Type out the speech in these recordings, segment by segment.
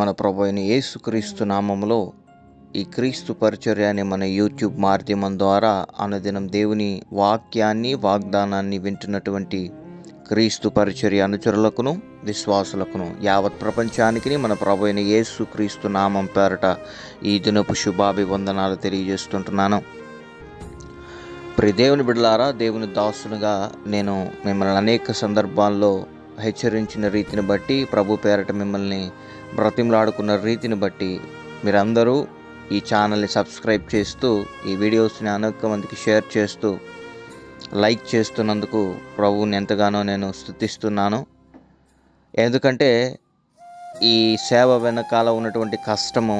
మన ప్రభు అయిన యేసుక్రీస్తు నామములో ఈ క్రీస్తు పరిచర్య అనే మన యూట్యూబ్ మాధ్యమం ద్వారా అనుదినం దేవుని వాక్యాన్ని వాగ్దానాన్ని వింటున్నటువంటి క్రీస్తు పరిచర్య అనుచరులకును విశ్వాసులకును యావత్ ప్రపంచానికి మన ప్రభు అయిన యేసుక్రీస్తు నామం పేరట ఈ దినపు శుభాభివందనాలు తెలియజేస్తుంటున్నాను. దేవుని బిడ్డలారా, దేవుని దాసునిగా నేను మిమ్మల్ని అనేక సందర్భాల్లో హెచ్చరించిన రీతిని బట్టి, ప్రభు పేరట మిమ్మల్ని బ్రతిమలాడుకున్న రీతిని బట్టి మీరందరూ ఈ ఛానల్ని సబ్స్క్రైబ్ చేస్తూ ఈ వీడియోస్ని అనేక మందికి షేర్ చేస్తూ లైక్ చేస్తున్నందుకు ప్రభువుని ఎంతగానో నేను స్తుతిస్తున్నాను. ఎందుకంటే ఈ సేవ వెనకాల ఉన్నటువంటి కష్టము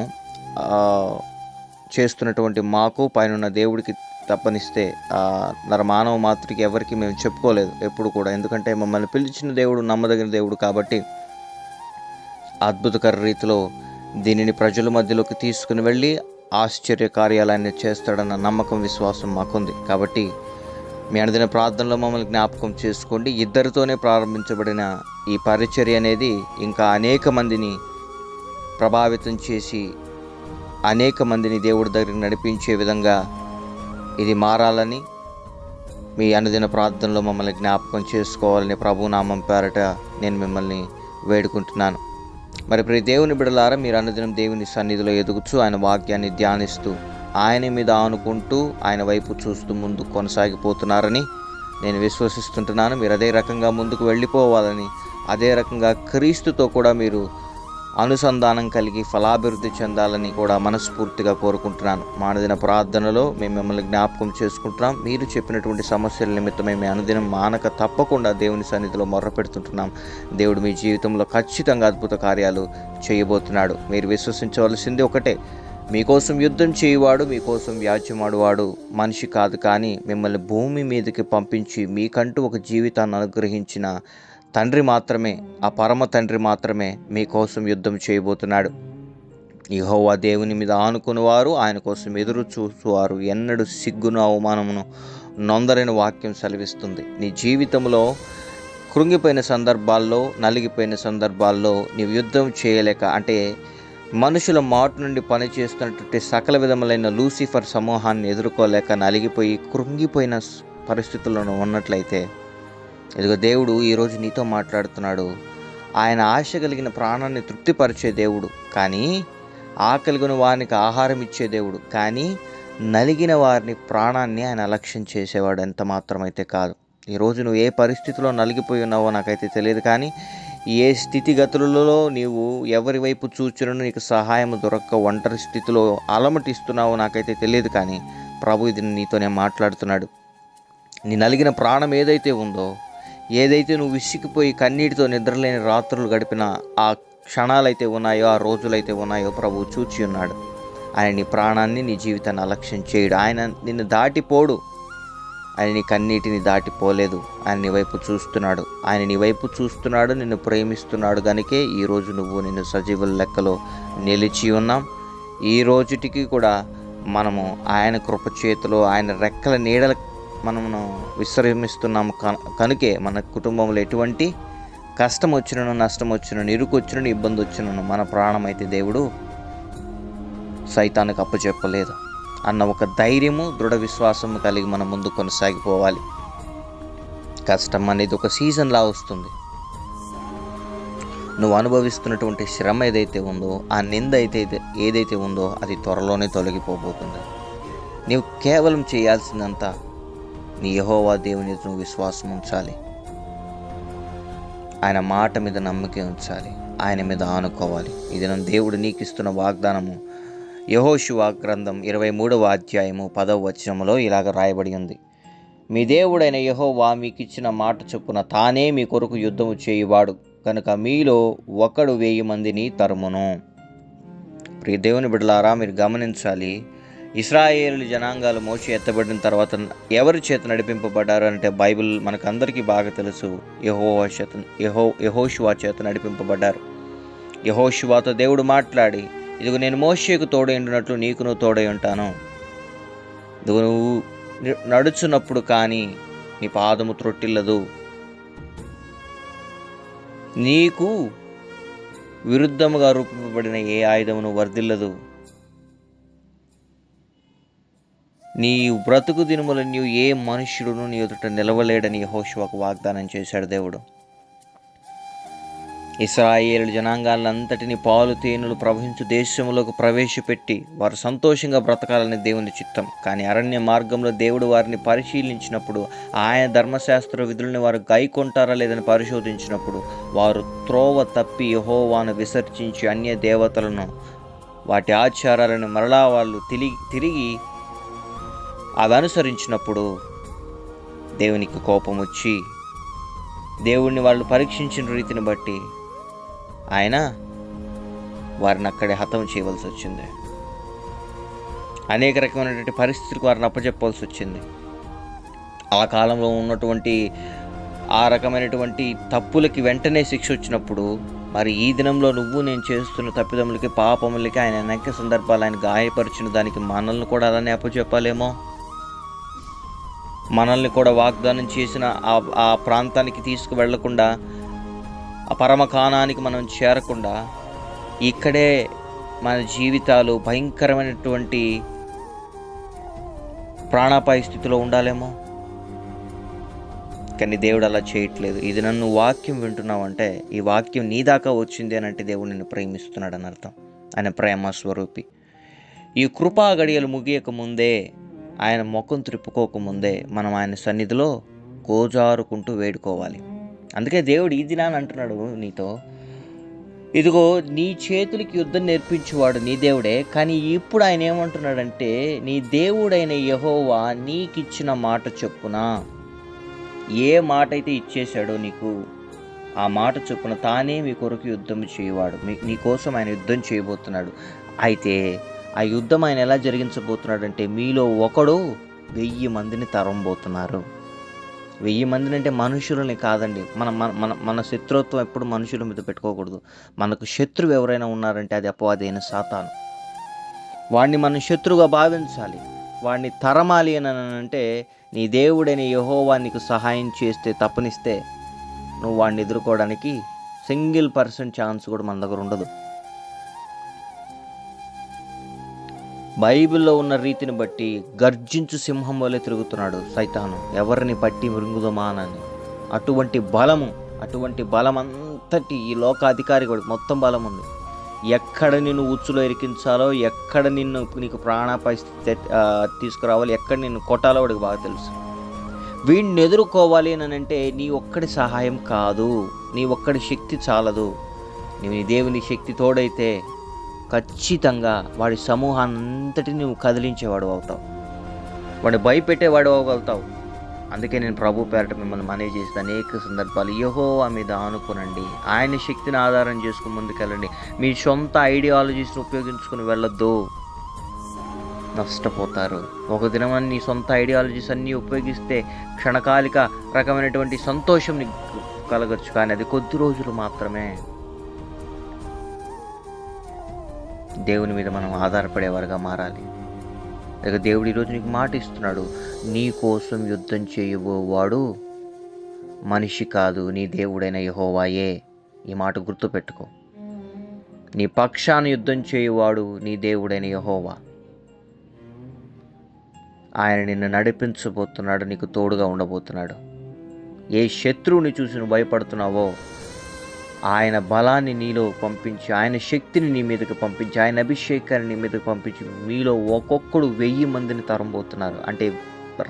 చేస్తున్నటువంటి మాకు పైన దేవుడికి తప్పనిస్తే నరమానవ మాతృకి ఎవరికి మేము చెప్పుకోలేదు ఎప్పుడు కూడా. ఎందుకంటే మమ్మల్ని పిలిచిన దేవుడు నమ్మదగిన దేవుడు కాబట్టి అద్భుతకర రీతిలో దీనిని ప్రజల మధ్యలోకి తీసుకుని వెళ్ళి ఆశ్చర్య కార్యాలయాన్ని చేస్తాడన్న నమ్మకం, విశ్వాసం మాకుంది. కాబట్టి మీ అనుదిన ప్రార్థనలో మమ్మల్ని జ్ఞాపకం చేసుకోండి. ఇద్దరితోనే ప్రారంభించబడిన ఈ పరిచర్య అనేది ఇంకా అనేక మందిని ప్రభావితం చేసి అనేక మందిని దేవుడి దగ్గరికి నడిపించే విధంగా ఇది మారాలని మీ అనుదిన ప్రార్థనలో మమ్మల్ని జ్ఞాపకం చేసుకోవాలని ప్రభునామం పేరట నేను మిమ్మల్ని వేడుకుంటున్నాను. మరి దేవుని బిడలారా, మీరు అనుదినం దేవుని సన్నిధిలో ఎదుగుచూ ఆయన వాక్యాన్ని ధ్యానిస్తూ ఆయన మీద ఆనుకుంటూ ఆయన వైపు చూస్తూ ముందుకు కొనసాగిపోతున్నారని నేను విశ్వసిస్తుంటున్నాను. మీరు అదే రకంగా ముందుకు వెళ్ళిపోవాలని, అదే రకంగా క్రీస్తుతో కూడా మీరు అనుసంధానం కలిగి ఫలాభివృద్ధి చెందాలని కూడా మనస్ఫూర్తిగా కోరుకుంటున్నాను. మా అనుదిన ప్రార్థనలో మేము మిమ్మల్ని జ్ఞాపకం చేసుకుంటున్నాం. మీరు చెప్పినటువంటి సమస్యల నిమిత్తమే మేము అనుదినం మానక తప్పకుండా దేవుని సన్నిధిలో మొర్రపెడుతుంటున్నాం. దేవుడు మీ జీవితంలో ఖచ్చితంగా అద్భుత కార్యాలు చేయబోతున్నాడు. మీరు విశ్వసించవలసింది ఒకటే, మీకోసం యుద్ధం చేయువాడు, మీకోసం వ్యాజ్యమాడువాడు మనిషి కాదు, కానీ మిమ్మల్ని భూమి మీదకి పంపించి మీకంటూ ఒక జీవితాన్ని అనుగ్రహించిన తండ్రి మాత్రమే, ఆ పరమ తండ్రి మాత్రమే మీకోసం యుద్ధం చేయబోతున్నాడు. యెహోవా దేవుని మీద ఆనుకునేవారు, ఆయన కోసం ఎదురు చూసేవారు ఎన్నడూ సిగ్గును అవమానమును నొందరని వాక్యం సెలవిస్తుంది. నీ జీవితంలో కృంగిపోయిన సందర్భాల్లో, నలిగిపోయిన సందర్భాల్లో నీవు యుద్ధం చేయలేక, అంటే మనుషుల మాట నుండి పనిచేస్తున్నటువంటి సకల విధములైన లూసిఫర్ సమూహాన్ని ఎదుర్కోలేక నలిగిపోయి కృంగిపోయిన పరిస్థితుల్లో ఉన్నట్లయితే, ఇదిగో దేవుడు ఈరోజు నీతో మాట్లాడుతున్నాడు. ఆయన ఆశ కలిగిన ప్రాణాన్ని తృప్తిపరిచే దేవుడు, కానీ ఆకలిగిన వారికి ఆహారం ఇచ్చే దేవుడు, కానీ నలిగిన వారిని ప్రాణాన్ని ఆయన అలక్ష్యం చేసేవాడు ఎంత మాత్రమైతే కాదు. ఈరోజు నువ్వు ఏ పరిస్థితిలో నలిగిపోయి ఉన్నావో నాకైతే తెలియదు, కానీ ఏ స్థితిగతులలో నీవు ఎవరి వైపు చూచునో నీకు సహాయం దొరక్క ఒంటరి స్థితిలో అలమటిస్తున్నావో నాకైతే తెలియదు, కానీ ప్రభు ఇది నీతోనే మాట్లాడుతున్నాడు. నీ నలిగిన ప్రాణం ఏదైతే ఉందో, ఏదైతే నువ్వు విసిగిపోయి కన్నీటితో నిద్రలేని రాత్రులు గడిపిన ఆ క్షణాలైతే ఉన్నాయో, ఆ రోజులైతే ఉన్నాయో ప్రభువు చూచి ఉన్నాడు. ఆయన నీ ప్రాణాన్ని, నీ జీవితాన్ని అలక్ష్యం చేయడు. ఆయన నిన్ను దాటిపోడు. ఆయన నీ కన్నీటిని దాటిపోలేదు. ఆయన నీ వైపు చూస్తున్నాడు. ఆయన నీ వైపు చూస్తున్నాడు, నిన్ను ప్రేమిస్తున్నాడు. కనుకే ఈరోజు నిన్ను సజీవుల లెక్కలో నిలిచి ఉన్నాం. ఈ రోజుటికి కూడా మనము ఆయన కృప చేతిలో, ఆయన రెక్కల నీడల మనము విశ్రమిస్తున్నాము. కనుకే మన కుటుంబంలో ఎటువంటి కష్టం వచ్చినను, నష్టం వచ్చినను, ఇరుకు వచ్చినను, ఇబ్బంది వచ్చినను మన ప్రాణం అయితే దేవుడు సైతానికి అప్పచెప్పలేదు అన్న ఒక ధైర్యము, దృఢ విశ్వాసము కలిగి మనం ముందు కొనసాగిపోవాలి. కష్టం అనేది ఒక సీజన్లా వస్తుంది. నువ్వు అనుభవిస్తున్నటువంటి శ్రమ ఏదైతే ఉందో, ఆ నింద ఏదైతే ఉందో అది త్వరలోనే తొలగిపోబోతుంది. నీవు కేవలం చేయాల్సిందంతా నీ యెహోవా దేవుని నువ్వు విశ్వాసం ఉంచాలి, ఆయన మాట మీద నమ్మకం ఉంచాలి, ఆయన మీద ఆనుకోవాలి. ఇది నన్ను దేవుడు నీకు ఇస్తున్న వాగ్దానము. యెహోషువ గ్రంథం 23వ అధ్యాయము 10వ వచనములో ఇలాగ రాయబడి ఉంది. మీ దేవుడైన యెహోవా మీకు ఇచ్చిన మాట చొప్పున తానే మీ కొరకు యుద్ధము చేయువాడు కనుక మీలో ఒకడు 1000 మందిని తరుమును. ప్రియ దేవుని బిడ్డలారా, మీరు గమనించాలి, ఇశ్రాయేలు జనాంగాలు మోషే ఎత్తబడిన తర్వాత ఎవరి చేత నడిపింపబడ్డారు అంటే బైబిల్ మనకందరికీ బాగా తెలుసు. యెహోషువ చేత నడిపింపబడ్డారు. యెహోషువతో దేవుడు మాట్లాడి, ఇదిగో నేను మోషేకు తోడై ఉండినట్లు నీకును తోడై ఉంటాను. నువ్వు నడుచున్నప్పుడు కానీ నీ పాదము త్రొట్టిల్లదు. నీకు విరుద్ధముగా రూపింపబడిన ఏ ఆయుధమును వర్ధిల్లదు. నీ బ్రతుకు దినముల నీవు ఏ మనుష్యుడును నీ ఎదుట నిలవలేడని యెహోషువకు వాగ్దానం చేశాడు దేవుడు. ఇశ్రాయేలు జనాంగాలంతటిని పాలు తేనెలు ప్రవహించు దేశంలోకి ప్రవేశపెట్టి వారు సంతోషంగా బ్రతకాలని దేవుని చిత్తం. కానీ అరణ్య మార్గంలో దేవుడు వారిని పరిశీలించినప్పుడు, ఆయన ధర్మశాస్త్ర విధులను వారు గైకొంటారా లేదని పరిశోధించినప్పుడు, వారు త్రోవ తప్పి యెహోవాను విసర్జించి అన్య దేవతలను వాటి ఆచారాలను మరలా వాళ్ళు తిరిగి అవి అనుసరించినప్పుడు దేవునికి కోపం వచ్చి దేవుణ్ణి వాళ్ళు పరీక్షించిన రీతిని బట్టి ఆయన వారిని అక్కడే హతం చేయవలసి వచ్చింది. అనేక రకమైనటువంటి పరిస్థితులకు వారిని అప్పచెప్పవలసి వచ్చింది. ఆ కాలంలో ఉన్నటువంటి ఆ రకమైనటువంటి తప్పులకి వెంటనే శిక్ష వచ్చినప్పుడు, మరి ఈ దినంలో నువ్వు నేను చేస్తున్న తప్పిదములకి పాపములకి ఆయన అనేక సందర్భాలు ఆయన గాయపరిచిన దానికి మనల్ని కూడా అలానే అప్పచెప్పాలేమో. మనల్ని కూడా వాగ్దానం చేసిన ఆ ప్రాంతానికి తీసుకువెళ్లకుండా, ఆ పరమకాణానికి మనం చేరకుండా ఇక్కడే మన జీవితాలు భయంకరమైనటువంటి ప్రాణాపాయ స్థితిలో ఉండాలేమో. కానీ దేవుడు అలా చేయట్లేదు. ఇది నన్ను వాక్యం వింటున్నావంటే ఈ వాక్యం నీ దాకా వచ్చింది అని అంటే దేవుడు నిన్ను ప్రేమిస్తున్నాడు అని అర్థం. ఆయన ప్రేమ స్వరూపి. ఈ కృపా గడియలు ముగియక ముందే, ఆయన ముఖం త్రిప్పుకోకముందే మనం ఆయన సన్నిధిలో గోజారుకుంటూ వేడుకోవాలి. అందుకే దేవుడు ఈ దినాన్ని అంటున్నాడు నీతో, ఇదిగో నీ చేతులకి యుద్ధం నేర్పించేవాడు నీ దేవుడే. కానీ ఇప్పుడు ఆయన ఏమంటున్నాడంటే, నీ దేవుడైన యెహోవా నీకిచ్చిన మాట చొప్పున, ఏ మాట అయితే ఇచ్చేశాడో నీకు, ఆ మాట చొప్పున తానే మీ కొరకు యుద్ధం చేయవాడు. నీ కోసం ఆయన యుద్ధం చేయబోతున్నాడు. అయితే ఆ యుద్ధం ఆయన ఎలా జరిగించబోతున్నాడంటే, మీలో ఒకడు 1000 మందిని తరంబోతున్నారు. 1000 మందిని అంటే మనుషులని కాదండి. మన శత్రుత్వం ఎప్పుడు మనుషుల మీద పెట్టుకోకూడదు. మనకు శత్రువు ఎవరైనా ఉన్నారంటే అది అపవాది అయిన సాతాను. వాడిని మనం శత్రువుగా భావించాలి, వాడిని తరమాలి అని అంటే, నీ దేవుడైన యెహోవా నీకు సహాయం చేస్తే, తప్పనిస్తే నువ్వు వాడిని ఎదుర్కోవడానికి 1% ఛాన్స్ కూడా మన దగ్గర ఉండదు. బైబిల్లో ఉన్న రీతిని బట్టి గర్జించు సింహం వలె తిరుగుతున్నాడు సైతాను, ఎవరిని పట్టి మృంగుదమానని. అటువంటి బలం అంతటి ఈ లోకాధికారి కూడా మొత్తం బలం ఉంది. ఎక్కడ నిన్ను ఉచ్చులో ఇరికించాలో, ఎక్కడ నీకు ప్రాణాపాయ తీసుకురావాలి, ఎక్కడ నిన్ను కొట్టాలో వాడికి బాగా తెలుసు. వీడిని ఎదుర్కోవాలి అని అంటే నీ ఒక్కడి సహాయం కాదు, నీ ఒక్కడి శక్తి చాలదు. నీ దేవుని శక్తి తోడైతే ఖచ్చితంగా వాడి సమూహాన్ని అంతటిని నువ్వు కదిలించేవాడు అవుతావు, వాడిని భయపెట్టేవాడు అవ్వగలుగుతావు. అందుకే నేను ప్రభు పేరట మిమ్మల్ని మనవి చేసిన అనేక సందర్భాలు, యెహోవా మీద ఆనుకోనండి, ఆయన శక్తిని ఆధారం చేసుకుని ముందుకెళ్ళండి. మీ సొంత ఐడియాలజీస్ని ఉపయోగించుకుని వెళ్ళొద్దు, నష్టపోతారు. ఒక దినం నీ సొంత ఐడియాలజీస్ అన్నీ ఉపయోగిస్తే క్షణకాలిక రకమైనటువంటి సంతోషం నీకు కలగచ్చు, కానీ అది కొద్ది రోజులు మాత్రమే. దేవుని మీద మనం ఆధారపడేవారుగా మారాలి. ఇక దేవుడు ఈరోజు నీకు మాట ఇస్తున్నాడు, నీ కోసం యుద్ధం చేయబోవాడు మనిషి కాదు, నీ దేవుడైన యెహోవాయే. ఈ మాట గుర్తుపెట్టుకో. నీ పక్షాన యుద్ధం చేయువాడు నీ దేవుడైన యెహోవా. ఆయన నిన్ను నడిపించబోతున్నాడు, నీకు తోడుగా ఉండబోతున్నాడు. ఏ శత్రువుని చూసి నువ్వు భయపడుతున్నావో ఆయన బలాన్ని నీలో పంపించి, ఆయన శక్తిని నీ మీదకి పంపించి, ఆయన అభిషేకాన్ని నీ మీదకి పంపించి, మీలో ఒక్కొక్కడు 1000 మందిని తరంబోతున్నారు. అంటే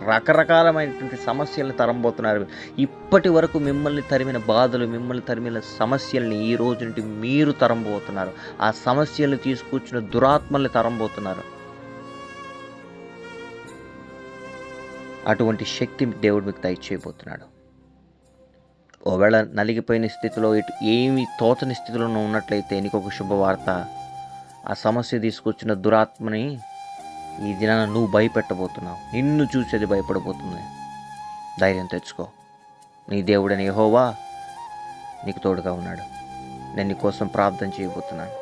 రకరకాలమైనటువంటి సమస్యలను తరంబోతున్నారు. ఇప్పటి వరకు మిమ్మల్ని తరిమిన బాధలు, మిమ్మల్ని తరిమిన సమస్యల్ని ఈ రోజు నుండి మీరు తరంబోతున్నారు. ఆ సమస్యలను తీసుకొచ్చిన దురాత్మల్ని తరంబోతున్నారు. అటువంటి శక్తి దేవుడు మీకు దయచేయబోతున్నాడు. ఒకవేళ నలిగిపోయిన స్థితిలో, ఏమి తోచని స్థితిలో ఉన్నట్లయితే నీకు ఒక శుభవార్త. ఆ సమస్య తీసుకొచ్చిన దురాత్మని ఈ దినాన నువ్వు భయపెట్టబోతున్నావు, నిన్ను చూసి అది భయపడబోతుంది. ధైర్యం తెచ్చుకో, నీ దేవుడని యెహోవా నీకు తోడుగా ఉన్నాడు. నేను నీ కోసం ప్రార్థన చేయబోతున్నాను.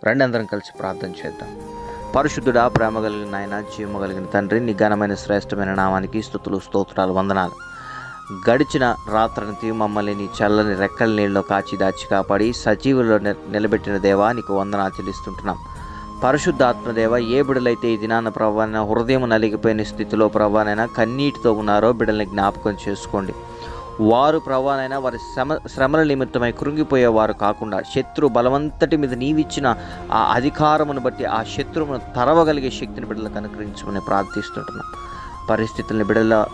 రండి అందరం కలిసి ప్రార్థన చేద్దాం. పరిశుద్ధుడా, ప్రేమ కలిగిన నాయన, జీవము కలిగిన తండ్రి, నీ ఘనమైన శ్రేష్టమైన నామానికి స్తుతులు, స్తోత్రాలు, వందనాలు. గడిచిన రాత్రంతి మమ్మల్ని నీ చల్లని రెక్కల నీళ్ళలో కాచి దాచి కాపాడి సజీవుల్లో నిలబెట్టిన దేవా నీకు వందనాలు చెల్లిస్తుంటున్నాం. పరిశుద్ధాత్మదేవ, ఏ బిడ్డలైతే ఈ దినాన్న ప్రభావైనా హృదయం నలిగిపోయిన స్థితిలో ప్రభావైనా కన్నీటితో ఉన్నారో బిడ్డల్ని జ్ఞాపకం చేసుకోండి. వారు ప్రభావైనా వారి శ్రమల నిమిత్తమై కృంగిపోయేవారు కాకుండా శత్రు బలవంతటి మీద నీవిచ్చిన ఆ అధికారమును బట్టి ఆ శత్రువును తరవగలిగే శక్తిని బిడ్డలకు అనుగ్రహించమని ప్రార్థిస్తుంటున్నాం. పరిస్థితుల్ని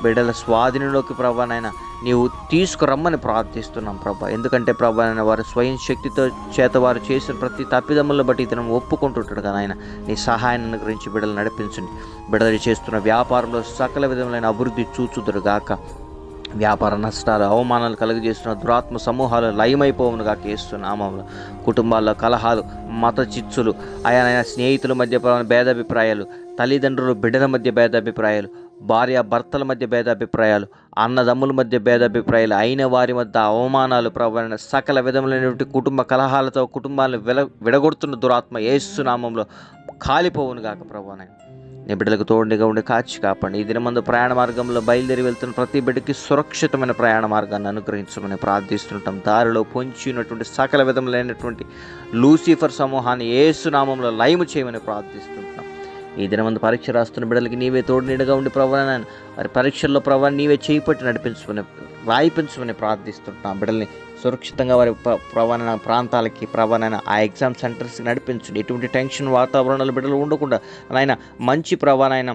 బిడ్డల స్వాధీనంలోకి ప్రభానైనా నీవు తీసుకురమ్మని ప్రార్థిస్తున్నాం ప్రభా. ఎందుకంటే ప్రభానైనా వారు స్వయం శక్తితో చేత వారు చేసిన ప్రతి తప్పిదములను బట్టి ఇతను ఒప్పుకుంటుంటాడు కదా ఆయన. నీ సహాయాన్ని అనుగ్రహించి బిడ్డలు నడిపించండి. బిడ్డలు చేస్తున్న వ్యాపారంలో సకల విధములైన అభివృద్ధి చూచుదురు గాక. వ్యాపార నష్టాలు, అవమానాలు కలుగజేస్తున్న దురాత్మ సమూహాలు లయమైపోవును గాక యేసునామములో. కుటుంబాల్లో కలహాలు, మత చిచ్చులు, ఆయనైనా స్నేహితుల మధ్య భేదాభిప్రాయాలు, తల్లిదండ్రులు బిడ్డల మధ్య భేదాభిప్రాయాలు, భార్య భర్తల మధ్య భేదాభిప్రాయాలు, అన్నదమ్ముల మధ్య భేదాభిప్రాయాలు, అయిన వారి మధ్య అవమానాలు ప్రభావిత సకల విధములైనటువంటి కుటుంబ కలహాలతో కుటుంబాలను విడగొడుతున్న దురాత్మ యేసునామంలో కాలిపోవును గాక ప్రభాన. నీ బిడ్డలకు తోడుగా ఉండి కాచి కాపాడి. ఈ దినమందు ప్రయాణ మార్గంలో బయలుదేరి వెళ్తున్న ప్రతి బిడ్డకి సురక్షితమైన ప్రయాణ మార్గాన్ని అనుగ్రహించమని ప్రార్థిస్తుంటాం. దారిలో పొంచి ఉన్నటువంటి సకల విధములైనటువంటి లూసిఫర్ సమూహాన్ని యేసునామంలో లయము చేయమని ప్రార్థిస్తుంటున్నాం. ఈ దినమందు పరీక్ష రాస్తున్న బిడ్డలకి నీవే తోడు నీడగా ఉండి ప్రభావాన్ని వారి పరీక్షల్లో ప్రభావాన్ని నీవే చేపట్టి రాయిపించమని ప్రార్థిస్తుంటున్నాం. బిడ్డల్ని సురక్షితంగా వారి ప్రవాణ ప్రాంతాలకి ప్రవాణైన ఆ ఎగ్జామ్ సెంటర్స్కి నడిపించండి. ఎటువంటి టెన్షన్ వాతావరణాలు బిడ్డలు ఉండకుండా నాయన మంచి ప్రవాణైన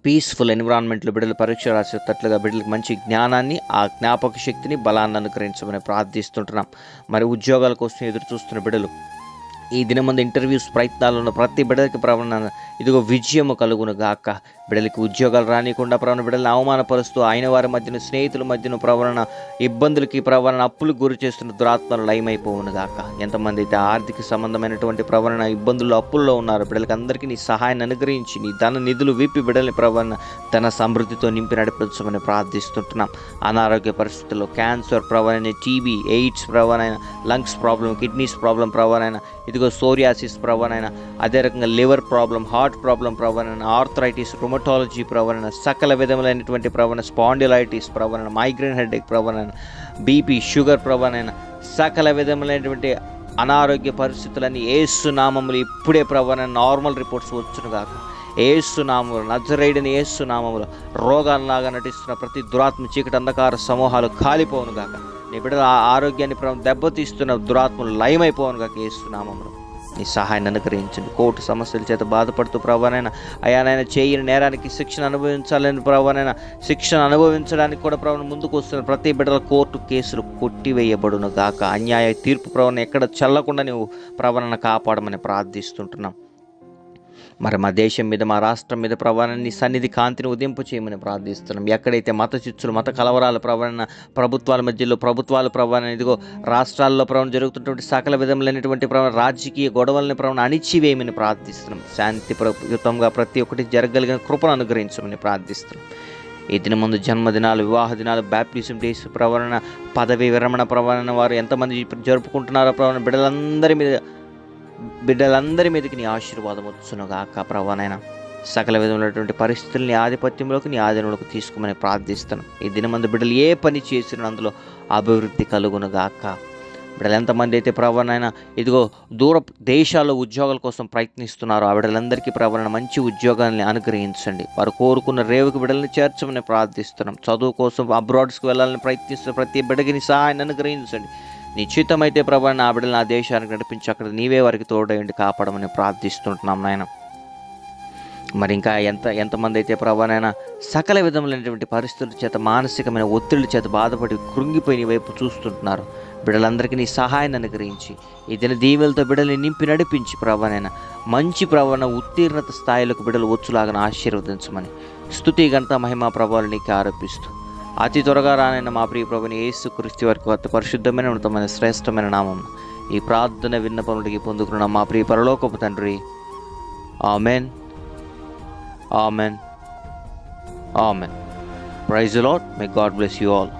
పీస్ఫుల్ ఎన్విరాన్మెంట్లో బిడ్డలు పరీక్ష రాసేటట్లుగా బిడ్డలకు మంచి జ్ఞానాన్ని, ఆ జ్ఞాపక శక్తిని, బలాన్ని అనుగ్రహించమని ప్రార్థిస్తుంటున్నాం. మరి ఉద్యోగాల కోసం ఎదురు చూస్తున్న బిడ్డలు ఈ దినమందు ఇంటర్వ్యూస్ ప్రయత్నాలు ఉన్న ప్రతి బిడ్డలకి ప్రవణ ఇదిగో విజయము కలుగును గాక. బిడ్డలకి ఉద్యోగాలు రానికుండా ప్రవణ బిడ్డలను అవమానపరుస్తూ ఆయన వారి మధ్యన స్నేహితుల మధ్యన ప్రవణ ఇబ్బందులకి ప్రవణ అప్పులు గురి చేస్తున్న దురాత్మలు లయమైపోవును గాక. ఎంతమంది అయితే ఆర్థిక సంబంధమైనటువంటి ప్రవణ ఇబ్బందుల్లో అప్పుల్లో ఉన్నారు బిడ్డలకి అందరికీ నీ సహాయాన్ని అనుగ్రహించి నీ ధన నిధులు విప్పి బిడ్డల్ని ప్రవణ తన సమృద్ధితో నింపి నడిపించమని ప్రార్థిస్తుంటున్నాం. అనారోగ్య పరిస్థితుల్లో క్యాన్సర్ ప్రవణ, టీబీ, ఎయిడ్స్ ప్రవణ, లంగ్స్ ప్రాబ్లం, కిడ్నీస్ ప్రాబ్లం ప్రవణ, ఇదిగో సోరియాసిస్ ప్రవణ, అదే రకంగా లివర్ ప్రాబ్లం, హార్ట్ ప్రాబ్లం ప్రవణ, ఆర్థరైటిస్, రుమటాలజీ ప్రవణ, సకల విధములైనటువంటి ప్రవణ, స్పాండిలైటిస్ ప్రవణ, మైగ్రేన్ హెడేక్ ప్రవణ, బీపీ, షుగర్ ప్రవణ, సకల విధములైనటువంటి అనారోగ్య పరిస్థితులన్నీ యేసునామములు ఇప్పుడే ప్రవణ నార్మల్ రిపోర్ట్స్ వచ్చునుగాక. యేసునామములు, నజరేయుడైన యేసునామములు రోగాల్లాగా నటిస్తున్న ప్రతి దురాత్మ చీకటి అంధకార సమూహాలు కాలిపోవునుగాక. నీ బిడ్డల ఆరోగ్యాన్ని దెబ్బతీస్తున్న దురాత్మలు లయమైపోవును గాక యేసునామములో. నీ సహాయాన్ని అనుగ్రహించండి. కోర్టు సమస్యల చేత బాధపడుతూ ప్రభానైనా అయానైనా చేయని నేరానికి శిక్షణ అనుభవించాలని ప్రభానైనా శిక్షణ అనుభవించడానికి కూడా ప్రభావం ముందుకు వస్తున్న ప్రతి బిడ్డల కోర్టు కేసులు కొట్టివేయబడును గాక. అన్యాయ తీర్పు ప్రభావం ఎక్కడ చల్లకుండా నువ్వు ప్రభానైనా కాపాడమని ప్రార్థిస్తుంటున్నాం. మరి మా దేశం మీద, మా రాష్ట్రం మీద ప్రభావాన్ని సన్నిధి కాంతిని ఉదింపు చేయమని ప్రార్థిస్తున్నాం. ఎక్కడైతే మత చిచ్చులు, మత కలవరాల ప్రభావం ప్రభుత్వాల మధ్యలో ప్రభుత్వాలు ప్రభావం ఇదిగో రాష్ట్రాల్లో ప్రభావం జరుగుతున్నటువంటి సకల విధములైనటువంటి ప్రభావం రాజకీయ గొడవలని ప్రభావం అణిచివేయమని ప్రార్థిస్తున్నాం. శాంతియుతంగా ప్రతి ఒక్కటి జరగలిగిన కృపను అనుగ్రహించమని ప్రార్థిస్తున్నాం. ఈ దిన ముందు జన్మదినాలు, వివాహ దినాలు, బ్యాప్టిజం డేస్ ప్రవరణ, పదవి విరమణ ప్రవరణ వారు ఎంతమంది జరుపుకుంటున్నారో ప్రవరణ బిడ్డలందరి మీదకి నీ ఆశీర్వాదం వచ్చునుగాక. ప్రభానైనా సకల విధమైనటువంటి పరిస్థితుల్ని ఆధిపత్యంలోకి, నీ ఆధీనంలోకి తీసుకోమని ప్రార్థిస్తున్నాం. ఈ దినమందు బిడ్డలు ఏ పని చేసిన అందులో అభివృద్ధి కలుగునుగాక. బిడ్డలు ఎంతమంది అయితే ప్రభానైనా ఇదిగో దూర దేశాల్లో ఉద్యోగాల కోసం ప్రయత్నిస్తున్నారో ఆ బిడ్డలందరికీ ప్రభాన మంచి ఉద్యోగాన్ని అనుగ్రహించండి. వారు కోరుకున్న రేవుకి బిడ్డల్ని చేర్చమని ప్రార్థిస్తున్నాం. చదువు కోసం అబ్రాడ్స్కి వెళ్ళాలని ప్రయత్నిస్తున్న ప్రతి బిడ్డకి నీ సహాయాన్ని అనుగ్రహించండి. నిశ్చితమైతే ప్రభా నా బిడ్డలు నా దేశానికి నడిపించి అక్కడ నీవే వారికి తోడయండి కాపాడమని ప్రార్థిస్తుంటున్నాం నాయన. మరి ఇంకా ఎంతమంది అయితే ప్రభానైనా సకల విధములైనటువంటి పరిస్థితుల చేత, మానసికమైన ఒత్తిడి చేత బాధపడి కృంగిపోయి నీ వైపు చూస్తుంటున్నారు బిడ్డలందరికీ నీ సహాయాన్ని అనుగ్రహించి ఈ దిన దీవెలతో బిడ్డల్ని నింపి నడిపించి ప్రభానైనా మంచి ప్రభాన ఉత్తీర్ణత స్థాయిలకు బిడ్డలు వచ్చులాగా ఆశీర్వదించమని స్తుతి, ఘనత, మహిమా ప్రభావాలు నీకు ఆరోపిస్తూ అతి త్వరగా రానైన మా ప్రియ ప్రభుని యేసుక్రీస్తు వారికి అతి పరిశుద్ధమైన ఉన్నతమైన శ్రేష్టమైన నామం ఈ ప్రార్థన విన్నపములకి పొందుకున్న మా ప్రియ పరలోకపు తండ్రి. Amen, amen, amen. Praise the Lord. May God bless you all.